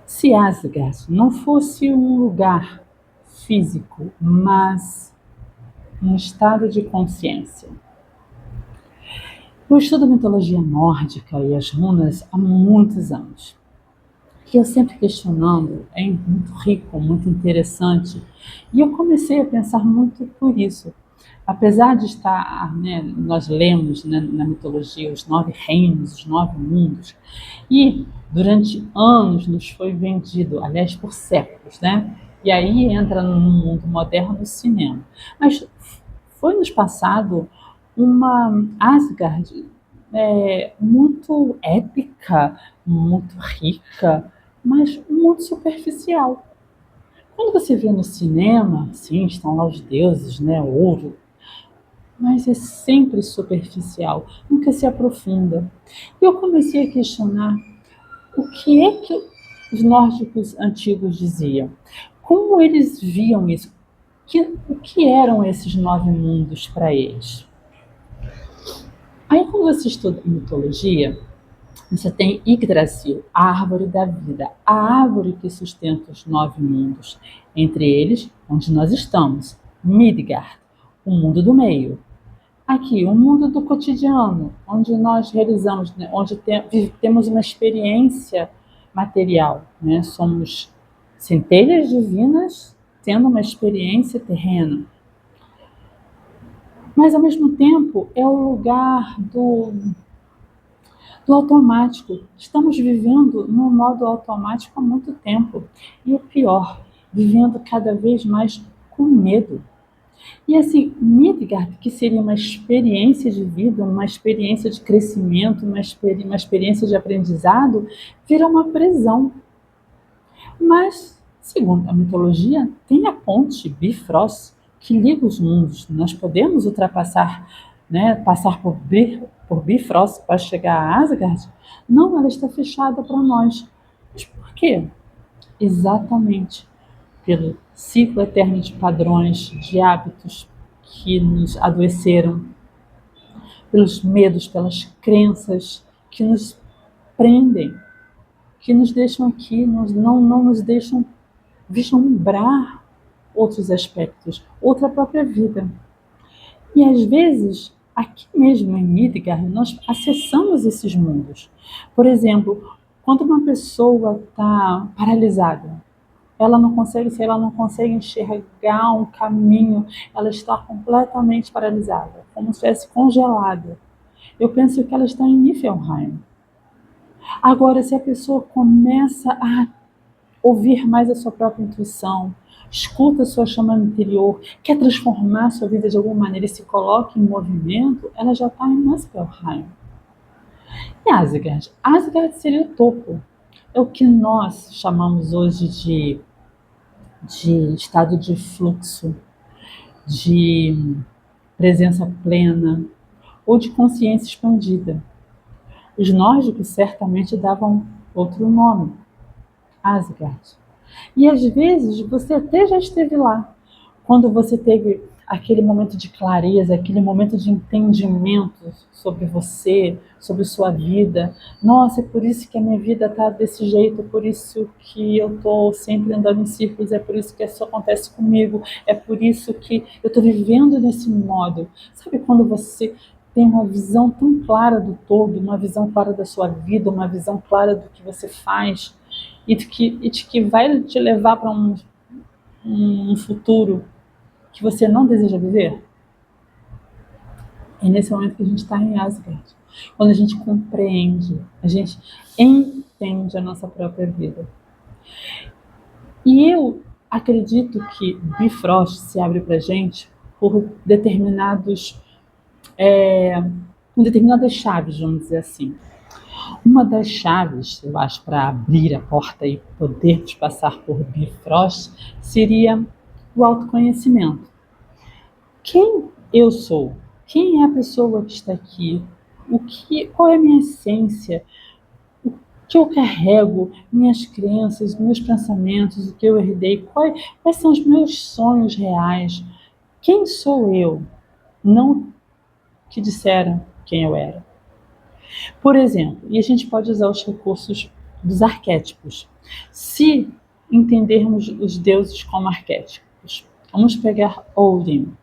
Se Asgard não fosse um lugar físico, mas um estado de consciência. Eu estudo mitologia nórdica e as runas há muitos anos. E eu sempre questionando, é muito rico, muito interessante. E eu comecei a pensar muito por isso. Apesar de estar, né, nós lemos, né, na mitologia os 9 reinos, os 9 mundos, e durante anos nos foi vendido, aliás, por séculos, né? E aí entra no mundo moderno o cinema. Mas foi nos passado uma Asgard muito épica, muito rica, mas muito superficial. Quando você vê no cinema, sim, estão lá os deuses, né, ouro, mas é sempre superficial, nunca se aprofunda. E eu comecei a questionar o que é que os nórdicos antigos diziam, como eles viam isso, o que eram esses 9 mundos para eles. Aí, quando você estuda mitologia, você tem Yggdrasil, a árvore da vida, a árvore que sustenta os 9 mundos, entre eles, onde nós estamos, Midgard, o mundo do meio. Aqui, o mundo do cotidiano, onde nós realizamos, né, onde temos uma experiência material, né? Somos centelhas divinas tendo uma experiência terrena. Mas, ao mesmo tempo, é o lugar do automático. Estamos vivendo no modo automático há muito tempo. E o pior, vivendo cada vez mais com medo. E assim, Midgard, que seria uma experiência de vida, uma experiência de crescimento, uma experiência de aprendizado, vira uma prisão. Mas, segundo a mitologia, tem a ponte Bifrost que liga os mundos. Nós podemos ultrapassar, né, passar por Bifrost para chegar a Asgard? Não, ela está fechada para nós. Mas por quê? Exatamente pelo ciclo eterno de padrões, de hábitos que nos adoeceram, pelos medos, pelas crenças que nos prendem, que nos deixam aqui, não nos deixam vislumbrar outros aspectos, outra própria vida. E às vezes, aqui mesmo em Midgard, nós acessamos esses mundos. Por exemplo, quando uma pessoa está paralisada, ela não consegue, se ela não consegue enxergar um caminho, ela está completamente paralisada, como se estivesse congelada. Eu penso que ela está em Niflheim. Agora, se a pessoa começa a ouvir mais a sua própria intuição, escuta a sua chama interior, quer transformar a sua vida de alguma maneira e se coloca em movimento, ela já está em Muspelheim. E Asgard? Asgard seria o topo. É o que nós chamamos hoje de estado de fluxo, de presença plena ou de consciência expandida. Os nórdicos certamente davam outro nome, Asgard. E às vezes você até já esteve lá, quando você teve aquele momento de clareza, aquele momento de entendimento sobre você, sobre sua vida. Nossa, é por isso que a minha vida está desse jeito, é por isso que eu estou sempre andando em círculos, é por isso que isso acontece comigo, é por isso que eu estou vivendo nesse modo. Sabe quando você tem uma visão tão clara do todo, uma visão clara da sua vida, uma visão clara do que você faz e de que vai te levar para um futuro que você não deseja viver? É nesse momento que a gente está em Asgard. Quando a gente compreende, a gente entende a nossa própria vida. E eu acredito que Bifrost se abre para a gente por com determinadas chaves, vamos dizer assim. Uma das chaves, eu acho, para abrir a porta e podermos passar por Bifrost seria o autoconhecimento. Quem eu sou? Quem é a pessoa que está aqui? Qual é a minha essência? O que eu carrego? Minhas crenças, meus pensamentos, o que eu herdei? Quais são os meus sonhos reais? Quem sou eu? Não que disseram quem eu era. Por exemplo, e a gente pode usar os recursos dos arquétipos. Se entendermos os deuses como arquétipos, vamos pegar Odin.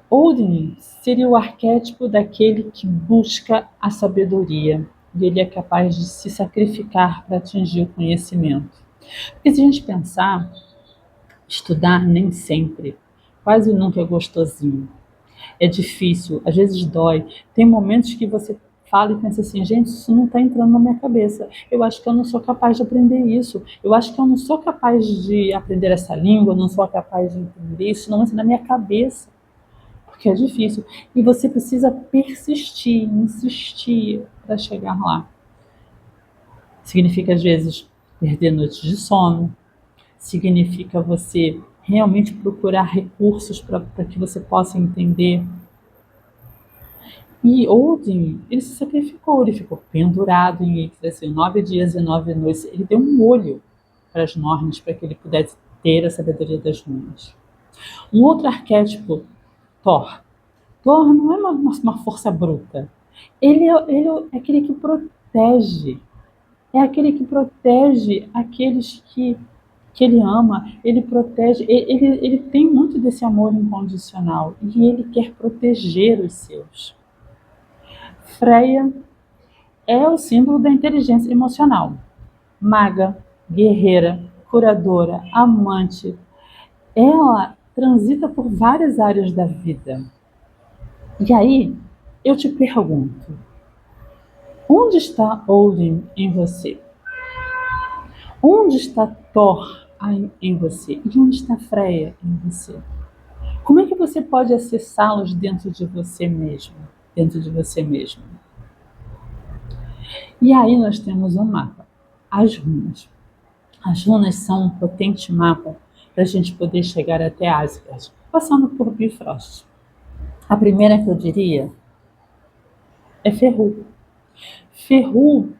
Odin seria o arquétipo daquele que busca a sabedoria, e ele é capaz de se sacrificar para atingir o conhecimento. Porque se a gente pensar, estudar nem sempre, quase nunca é gostosinho. É difícil, às vezes dói. Tem momentos que você fala e pensa assim, gente, isso não está entrando na minha cabeça. Eu acho que eu não sou capaz de aprender isso. Eu acho que eu não sou capaz de aprender essa língua, eu não sou capaz de entender isso, não entra na minha cabeça. Porque é difícil. E você precisa persistir, insistir para chegar lá. Significa, às vezes, perder noites de sono. Significa você realmente procurar recursos para que você possa entender. E Odin, ele se sacrificou, ele ficou pendurado em assim, 9 dias e 9 noites. Ele deu um olho para as normas, para que ele pudesse ter a sabedoria das normas. Um outro arquétipo, Thor. Thor não é uma força bruta. Ele é aquele que protege. É aquele que protege aqueles que ele ama. Ele protege. Ele tem muito desse amor incondicional. E ele quer proteger os seus. Freya é o símbolo da inteligência emocional. Maga, guerreira, curadora, amante. Ela transita por várias áreas da vida. E aí, eu te pergunto, onde está Odin em você? Onde está Thor em você? E onde está Freya em você? Como é que você pode acessá-los dentro de você mesmo? Dentro de você mesmo. E aí nós temos um mapa, as runas. As runas são um potente mapa para a gente poder chegar até Asgard, passando por Bifrost. A primeira que eu diria é Ferru. Ferru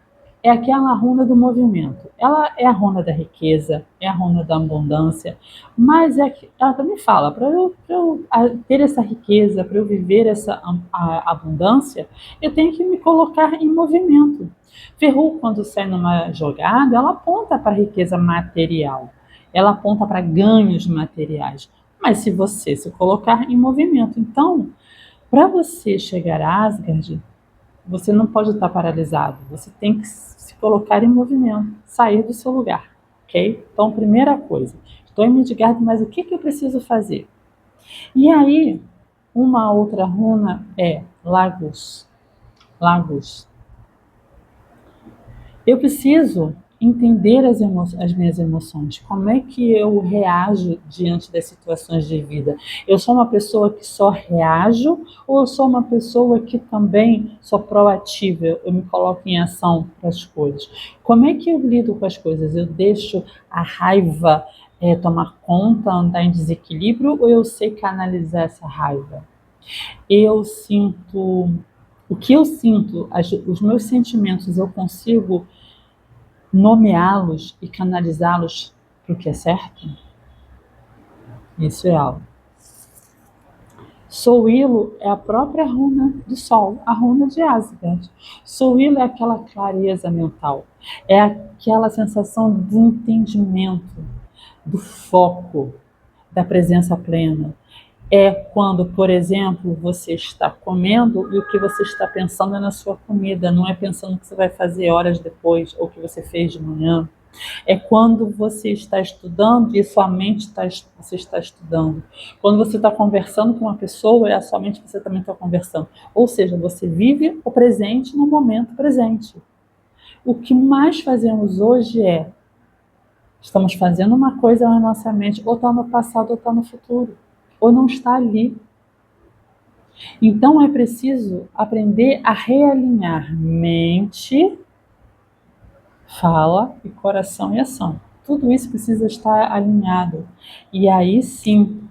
é aquela runa do movimento. Ela é a runa da riqueza, é a runa da abundância, mas ela também fala, para eu ter essa riqueza, para eu viver essa abundância, eu tenho que me colocar em movimento. Ferru, quando sai numa jogada, ela aponta para a riqueza material, ela aponta para ganhos materiais, mas se você se colocar em movimento. Então, para você chegar a Asgard, você não pode estar paralisado, você tem que se colocar em movimento, sair do seu lugar, ok? Então, primeira coisa, estou em Midgard, mas o que eu preciso fazer? E aí, uma outra runa é Lagos. Lagos. Eu preciso entender as minhas emoções. Como é que eu reajo diante das situações de vida? Eu sou uma pessoa que só reajo ou eu sou uma pessoa que também sou proativa? Eu me coloco em ação para as coisas. Como é que eu lido com as coisas? Eu deixo a raiva tomar conta, andar em desequilíbrio, ou eu sei canalizar essa raiva? Eu sinto... O que eu sinto, os meus sentimentos, eu consigo nomeá-los e canalizá-los para o que é certo? Isso é algo. Soilo é a própria runa do Sol, a runa de Asgard. Soilo é aquela clareza mental, é aquela sensação de entendimento, do foco, da presença plena. É quando, por exemplo, você está comendo e o que você está pensando é na sua comida, não é pensando o que você vai fazer horas depois ou o que você fez de manhã. É quando você está estudando e sua mente você está estudando. Quando você está conversando com uma pessoa, é a sua mente que você também está conversando. Ou seja, você vive o presente no momento presente. O que mais fazemos hoje estamos fazendo uma coisa na nossa mente, ou está no passado ou está no futuro, ou não está ali. Então é preciso aprender a realinhar mente, fala e coração e ação. Tudo isso precisa estar alinhado. E aí sim,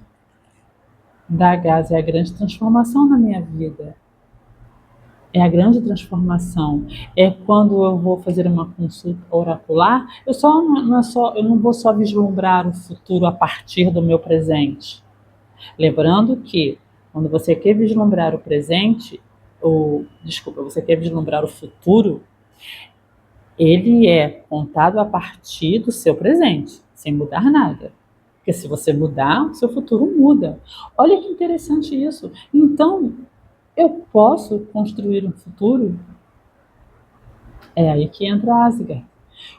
dá gás, é a grande transformação na minha vida. É a grande transformação. É quando eu vou fazer uma consulta oracular, eu não vou só vislumbrar o futuro a partir do meu presente. Lembrando que quando você quer vislumbrar o presente, você quer vislumbrar o futuro, ele é contado a partir do seu presente, sem mudar nada. Porque se você mudar, o seu futuro muda. Olha que interessante isso. Então, eu posso construir um futuro? É aí que entra a Asgard.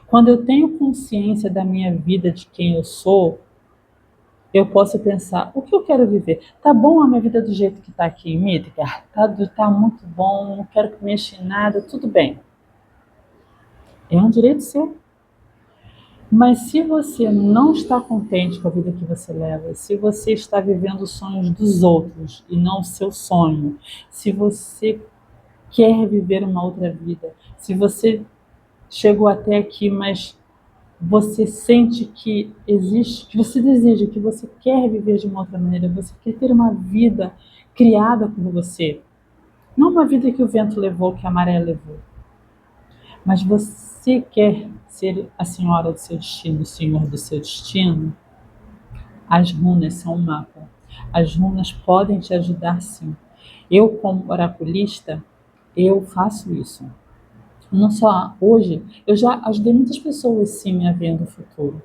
Quando eu tenho consciência da minha vida, de quem eu sou, eu posso pensar, o que eu quero viver? Tá bom a minha vida do jeito que tá aqui em Midgard? Tá muito bom, não quero que mexa em nada, tudo bem. É um direito seu. Mas se você não está contente com a vida que você leva, se você está vivendo os sonhos dos outros e não o seu sonho, se você quer viver uma outra vida, se você chegou até aqui, mas você sente que existe, que você deseja, que você quer viver de uma outra maneira, você quer ter uma vida criada por você, não uma vida que o vento levou, que a maré levou, mas você quer ser a senhora do seu destino, o senhor do seu destino. As runas são um mapa. As runas podem te ajudar, sim. Eu, como oraculista, eu faço isso. Não só hoje, eu já ajudei muitas pessoas, sim, a ver no futuro.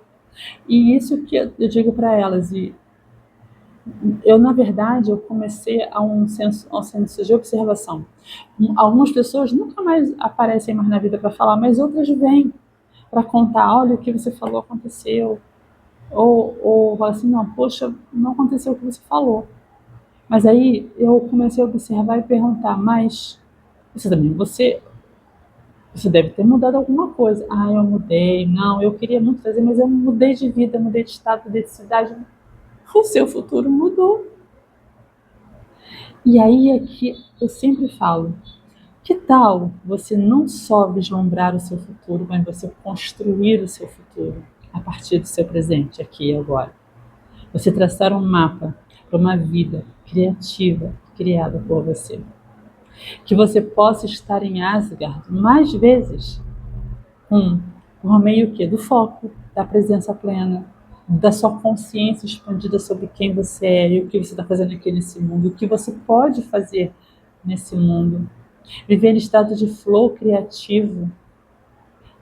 E isso que eu digo para elas. E eu, na verdade, eu comecei a um senso de observação. Algumas pessoas nunca mais aparecem mais na vida para falar, mas outras vêm para contar, olha o que você falou aconteceu. Ou falar assim, não, poxa, não aconteceu o que você falou. Mas aí eu comecei a observar e perguntar, mas você deve ter mudado alguma coisa. Ah, eu mudei, não, eu queria muito fazer, mas eu mudei de vida, mudei de estado, mudei de cidade. O seu futuro mudou. E aí é que eu sempre falo, que tal você não só vislumbrar o seu futuro, mas você construir o seu futuro a partir do seu presente, aqui e agora. Você traçar um mapa para uma vida criativa criada por você. Que você possa estar em Asgard mais vezes por meio que do foco, da presença plena, da sua consciência expandida sobre quem você é e o que você está fazendo aqui nesse mundo, o que você pode fazer nesse mundo. Viver em estado de flow criativo.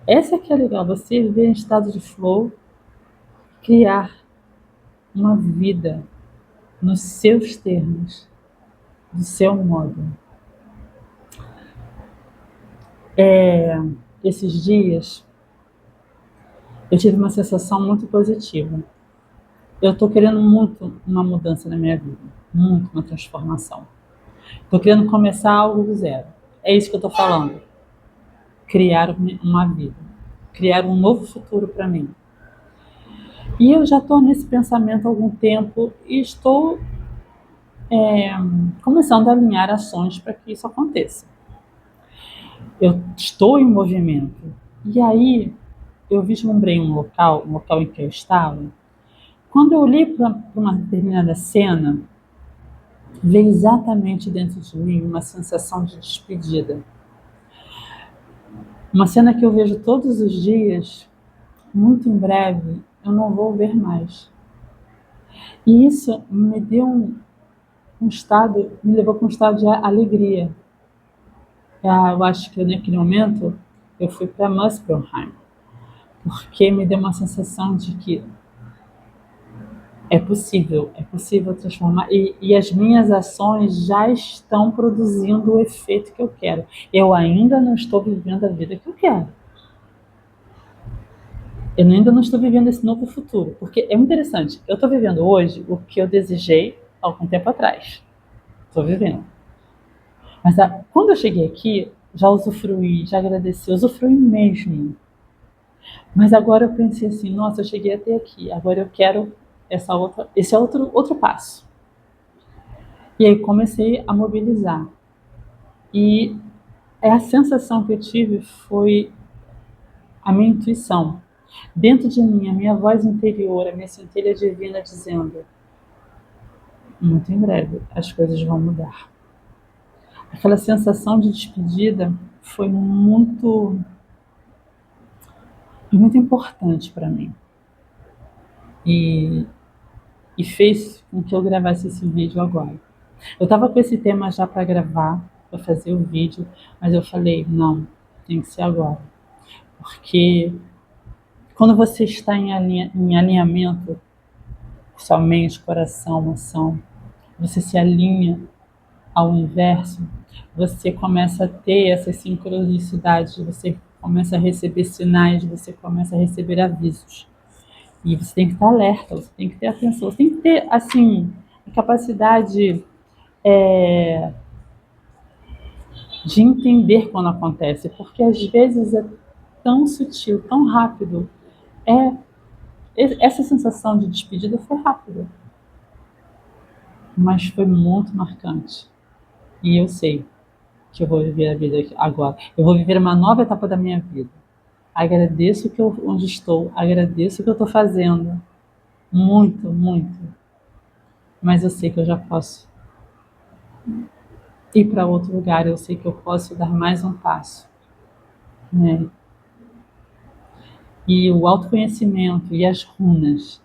Essa que é legal, você viver em estado de flow, criar uma vida nos seus termos, do seu modo. Esses dias eu tive uma sensação muito positiva. Eu estou querendo muito uma mudança na minha vida, muito uma transformação. Estou querendo começar algo do zero. É isso que eu estou falando. Criar uma vida, criar um novo futuro para mim. E eu já estou nesse pensamento há algum tempo e estou começando a alinhar ações para que isso aconteça. Eu estou em movimento. E aí eu vislumbrei um local em que eu estava. Quando eu olhei para uma determinada cena, veio exatamente dentro de mim uma sensação de despedida. Uma cena que eu vejo todos os dias, muito em breve, eu não vou ver mais. E isso me deu um estado, me levou para um estado de alegria. Eu acho que naquele momento eu fui para Muspelheim, porque me deu uma sensação de que é possível transformar. E as minhas ações já estão produzindo o efeito que eu quero. Eu ainda não estou vivendo a vida que eu quero. Eu ainda não estou vivendo esse novo futuro. Porque é muito interessante. Eu estou vivendo hoje o que eu desejei há algum tempo atrás. Estou vivendo. Mas quando eu cheguei aqui, já usufruí, já agradeci, usufruí mesmo. Mas agora eu pensei assim, nossa, eu cheguei até aqui, agora eu quero esse é outro passo. E aí comecei a mobilizar. E a sensação que eu tive foi a minha intuição. Dentro de mim, a minha voz interior, a minha centelha divina dizendo, muito em breve as coisas vão mudar. Aquela sensação de despedida foi muito importante para mim. E fez com que eu gravasse esse vídeo agora. Eu estava com esse tema já para gravar, para fazer o vídeo, mas eu falei, não, tem que ser agora. Porque quando você está em alinhamento, sua mente, coração, ação, você se alinha ao universo, você começa a ter essas sincronicidades, você começa a receber sinais, você começa a receber avisos. E você tem que estar alerta, você tem que ter atenção, você tem que ter, assim, a capacidade de entender quando acontece, porque às vezes é tão sutil, tão rápido. É, essa sensação de despedida foi rápida, mas foi muito marcante. E eu sei que eu vou viver a vida agora. Eu vou viver uma nova etapa da minha vida. Agradeço onde estou, agradeço o que eu estou fazendo. Muito, muito. Mas eu sei que eu já posso ir para outro lugar, eu sei que eu posso dar mais um passo. Né? E o autoconhecimento e as runas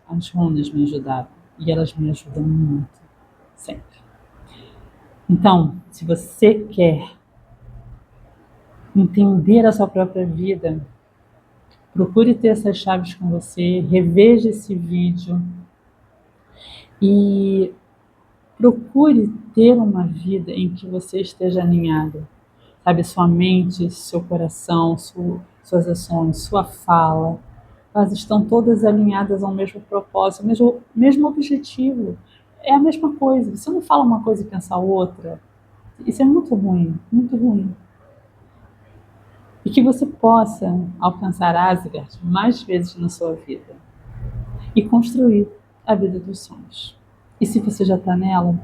me ajudaram. E elas me ajudam muito, sempre. Então, se você quer entender a sua própria vida, procure ter essas chaves com você, reveja esse vídeo e procure ter uma vida em que você esteja alinhado. Sabe, sua mente, seu coração, suas ações, sua fala, elas estão todas alinhadas ao mesmo propósito, ao mesmo objetivo. É a mesma coisa. Você não fala uma coisa e pensa outra. Isso é muito ruim, muito ruim. E que você possa alcançar Asgard mais vezes na sua vida e construir a vida dos sonhos. E se você já está nela,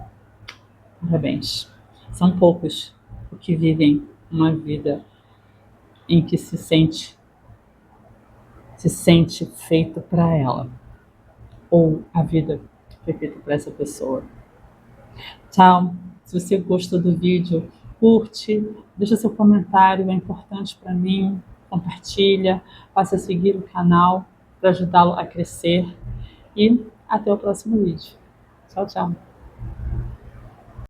parabéns. São poucos os que vivem uma vida em que se sente feito para ela, ou a vida foi feita para essa pessoa. Tchau. Se você gostou do vídeo, curte, deixa seu comentário, é importante para mim, compartilha, passe a seguir o canal para ajudá-lo a crescer e até o próximo vídeo. Tchau, tchau.